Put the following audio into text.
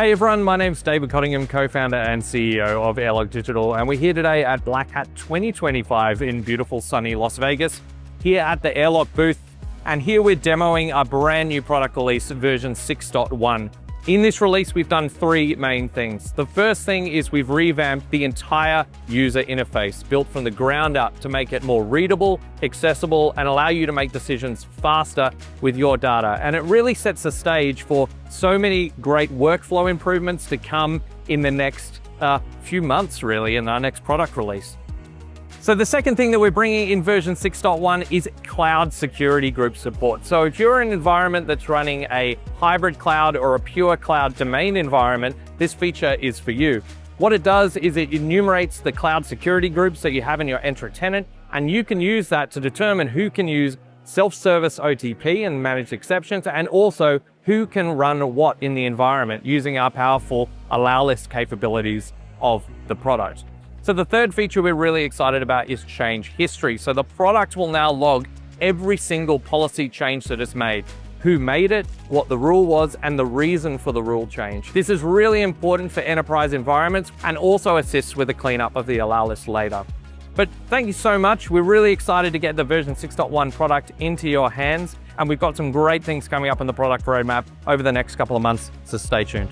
Hey everyone, my name's David Cottingham, co-founder and CEO of Airlock Digital, and we're here today at Black Hat 2025 in beautiful sunny Las Vegas, here at the Airlock booth, and here we're demoing our brand new product release, version 6.1. In this release, we've done three main things. The first thing is we've revamped the entire user interface, built from the ground up to make it more readable, accessible, and allow you to make decisions faster with your data. And it really sets the stage for so many great workflow improvements to come in the next few months, really, in our next product release. So the second thing that we're bringing in version 6.1 is cloud security group support. So if you're in an environment that's running a hybrid cloud or a pure cloud domain environment, this feature is for you. What it does is it enumerates the cloud security groups that you have in your Entra tenant, and you can use that to determine who can use self-service OTP and manage exceptions, and also who can run what in the environment using our powerful Allowlist capabilities of the product. So the third feature we're really excited about is change history. So the product will now log every single policy change that is made, who made it, what the rule was, and the reason for the rule change. This is really important for enterprise environments and also assists with the cleanup of the Allowlist later. But thank you so much. We're really excited to get the version 6.1 product into your hands, and we've got some great things coming up on the product roadmap over the next couple of months, so stay tuned.